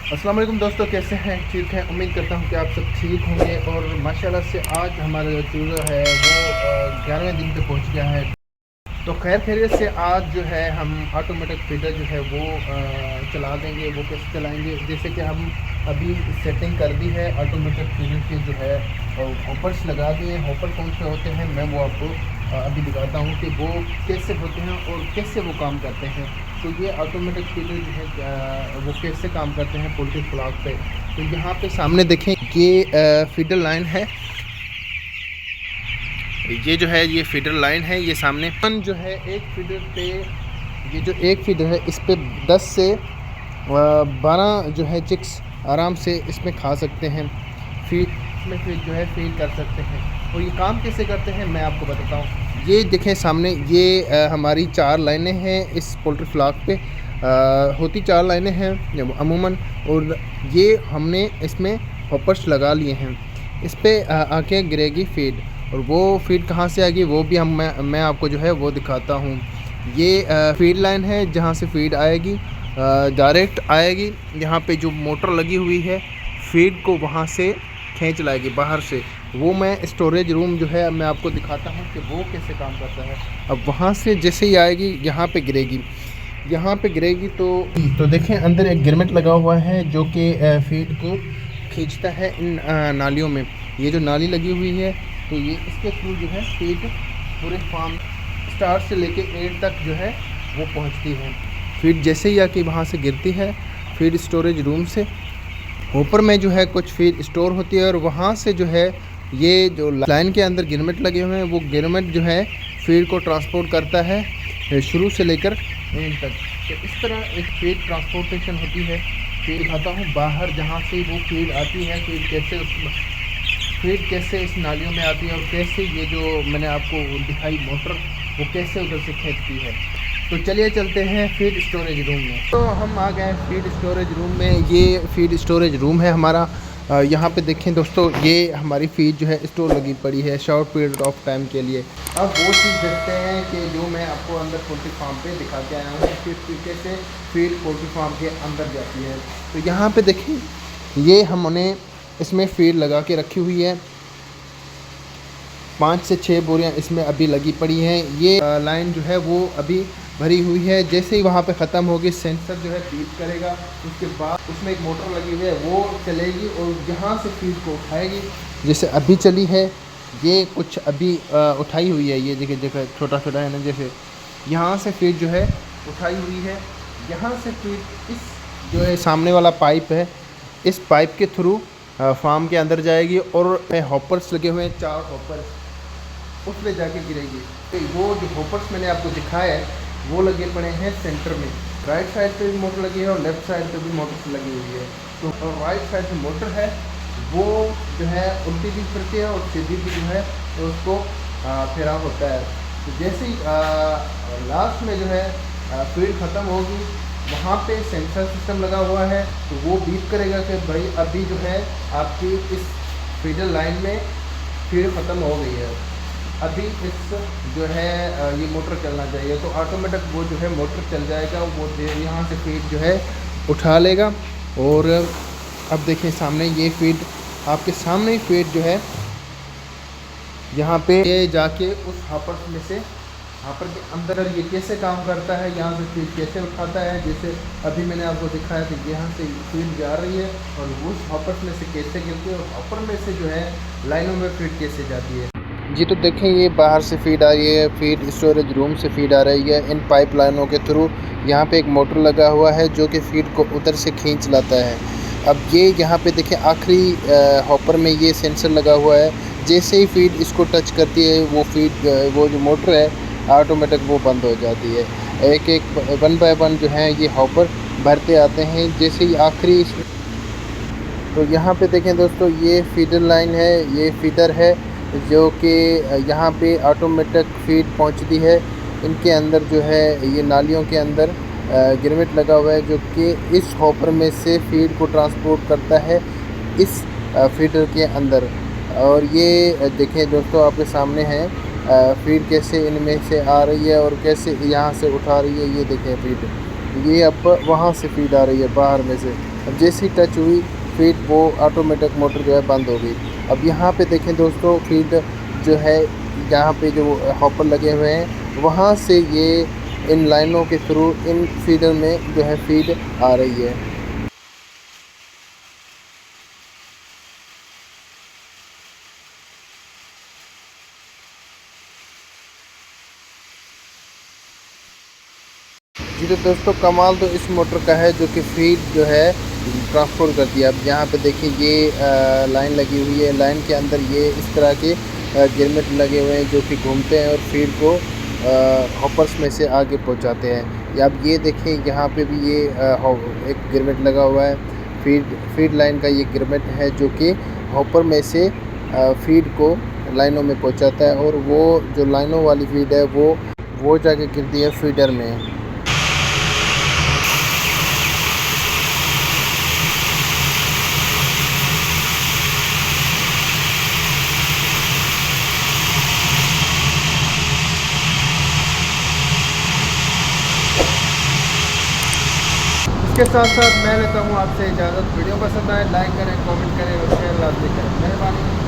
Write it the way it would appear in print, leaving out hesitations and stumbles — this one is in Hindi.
अस्सलाम वालेकुम दोस्तों, कैसे हैं? ठीक है, उम्मीद करता हूं कि आप सब ठीक होंगे। और माशाल्लाह से आज हमारा जो चूज़ा है वो 11वें दिन पे पहुंच गया है। तो खैर खैरियत से आज जो है हम ऑटोमेटिक फीडर जो है वो चला देंगे। वो कैसे चलाएंगे, जैसे कि हम अभी सेटिंग कर दी है ऑटोमेटिक फीडर की जो है, हॉपर्स लगा दिए। हॉपर कौन से होते हैं मैं वो आपको अभी दिखाता हूँ कि वो कैसे होते हैं और कैसे वो काम करते हैं। तो ये ऑटोमेटिक फीडर जो है वो कैसे काम करते हैं पोल्ट्री फ्लॉक पे। तो यहाँ पे सामने देखें, ये फीडर लाइन है। ये जो है ये फीडर लाइन है। ये सामने जो है एक फीडर पे, ये जो एक फीडर है इस पे 10 से 12 जो है चिक्स आराम से इसमें खा सकते हैं। फीड इसमें फीड जो है फीड कर सकते हैं। और ये काम कैसे करते हैं मैं आपको बताता हूँ। ये देखें सामने, ये हमारी 4 लाइनें हैं इस पोल्ट्री फ्लॉक पे। होती 4 लाइनें हैं अमूमन। और ये हमने इसमें हॉपर्स लगा लिए हैं। इस पे आके गिरेगी फीड। और वो फीड कहाँ से आएगी वो भी मैं आपको जो है वो दिखाता हूँ। ये फीड लाइन है जहाँ से फीड आएगी, डायरेक्ट आएगी। यहाँ पे जो मोटर लगी हुई है फीड को वहाँ से खींच लाएगी बाहर से। वो मैं स्टोरेज रूम जो है मैं आपको दिखाता हूँ कि वो कैसे काम करता है। अब वहाँ से जैसे ही आएगी यहाँ पे गिरेगी। यहाँ पे गिरेगी तो देखें अंदर एक गिरमेट लगा हुआ है जो कि फीड को खींचता है इन नालियों में। ये जो नाली लगी हुई है तो ये इसके थ्रू जो है फीड पूरे फार्म स्टार्ट से लेके एंड तक जो है वो पहुंचती है। फीड जैसे ही आके वहाँ से गिरती है फीड स्टोरेज रूम से, ऊपर में जो है कुछ फीड स्टोर होती है। और वहाँ से जो है ये जो लाइन के अंदर गिरमेट लगे हुए हैं वो गिरमेट जो है फीड को ट्रांसपोर्ट करता है शुरू से लेकर एंड तक। तो इस तरह एक फीड ट्रांसपोर्टेशन होती है। फीड दिखाता हूँ बाहर जहाँ से वो फीड आती है, फीड कैसे इस नालियों में आती है और कैसे ये जो मैंने आपको दिखाई मोटर वो कैसे उधर से खींचती है। तो चलिए चलते हैं फीड स्टोरेज रूम में। तो हम आ गए फीड स्टोरेज रूम में। ये फीड स्टोरेज रूम है हमारा। यहाँ पे देखें दोस्तों, ये हमारी फीड जो है स्टोर लगी पड़ी है शॉर्ट पीरियड ऑफ टाइम के लिए। अब वो चीज़ देखते हैं कि जो मैं आपको अंदर पोल्ट्री फार्म पे दिखा के आया हूँ किस तरीके से फीड पोल्ट्री फार्म के अंदर जाती है। तो यहाँ पे देखें, ये हमने इसमें फीड लगा के रखी हुई है। 5 से 6 बोरियां इसमें अभी लगी पड़ी हैं। ये लाइन जो है वो अभी भरी हुई है। जैसे ही वहाँ पे ख़त्म होगी सेंसर जो है फीड करेगा। उसके बाद उसमें एक मोटर लगी हुई है वो चलेगी और यहाँ से फीड को उठाएगी। जैसे अभी चली है, ये कुछ अभी उठाई हुई है। ये देखिए देखिए छोटा छोटा है ना, जैसे यहाँ से फीड जो है उठाई हुई है। यहाँ से फीड इस जो है सामने वाला पाइप है, इस पाइप के थ्रू फार्म के अंदर जाएगी। और हॉपर्स लगे हुए हैं 4 हॉपर्स, उसमें जाके गिरेगी। तो वो जो हॉपर्स मैंने आपको दिखाया है वो लगे पड़े हैं सेंटर में। राइट साइड पे भी मोटर लगी है और लेफ़्ट साइड पे भी मोटर लगी हुई है। तो राइट साइड पे मोटर है वो जो है उल्टी भी फिरती है और सीधी भी जो है तो उसको फेरा होता है। तो जैसे ही लास्ट में जो है फीड ख़त्म होगी वहाँ पे सेंसर सिस्टम लगा हुआ है। तो वो बीप करेगा कि भाई अभी जो है आपकी इस फीडर लाइन में फीड ख़त्म हो गई है, अभी इस जो है ये मोटर चलना चाहिए। तो ऑटोमेटिक वो जो है मोटर चल जाएगा। वो यहाँ से फीड जो है उठा लेगा। और अब देखें सामने ये फीड, आपके सामने ही फीड जो है यहाँ पे ये जाके उस हॉपर में से, हॉपर के अंदर ये कैसे काम करता है, यहाँ से फीड कैसे उठाता है। जैसे अभी मैंने आपको दिखाया कि यहाँ से फीड जा रही है और उस हॉपर में से कैसे गिरती है और हॉपर में से जो है लाइनों में फीड कैसे जाती है। जी तो देखें, ये बाहर से फीड आ रही है, फीड स्टोरेज रूम से फीड आ रही है इन पाइप लाइनों के थ्रू। यहाँ पे एक मोटर लगा हुआ है जो कि फीड को उधर से खींच लाता है। अब ये यहाँ पे देखें आखिरी हॉपर में ये सेंसर लगा हुआ है। जैसे ही फीड इसको टच करती है वो फीड वो जो मोटर है ऑटोमेटिक वो बंद हो जाती है। एक एक 1 बाय 1 जो है ये हॉपर भरते आते हैं जैसे ही आखिरी। तो यहाँ पे देखें दोस्तों, ये फीडर लाइन है, ये फीडर है जो कि यहाँ पे ऑटोमेटिक फीड पहुँचती है। इनके अंदर जो है ये नालियों के अंदर गिरमिट लगा हुआ है जो कि इस हॉपर में से फीड को ट्रांसपोर्ट करता है इस फीडर के अंदर। और ये देखें दोस्तों आपके सामने है फीड कैसे इनमें से आ रही है और कैसे यहाँ से उठा रही है। ये देखें फीड, ये अब वहाँ से फीड आ रही है बाहर में से। अब जैसे ही टच हुई फीड, वो ऑटोमेटिक मोटर जो है बंद हो गई। अब यहाँ पे देखें दोस्तों, फीड जो है यहाँ पे जो हॉपर लगे हुए हैं वहाँ से ये इन लाइनों के थ्रू इन फीडर में जो है फीड आ रही है। जी तो दोस्तों, कमाल तो इस मोटर का है जो कि फीड जो है ट्रांसफर कर दिया। अब यहाँ पे देखिए ये लाइन लगी हुई है, लाइन के अंदर ये इस तरह के गिरमिट लगे हुए हैं जो कि घूमते हैं और फीड को हॉपर्स में से आगे पहुँचाते हैं। या अब ये देखें यहाँ पे भी ये एक गिरमिट लगा हुआ है, फीड लाइन का ये गिरमिट है जो कि हॉपर में से फीड को लाइनों में पहुँचाता है, और वो जो लाइनों वाली फीड है वो जाके गिरती है फीडर में। इसके साथ साथ मैं लेता हूँ आपसे इजाज़त। वीडियो पसंद आए लाइक करें, कमेंट करें और शेयर लाजमी करें। मेहरबानी।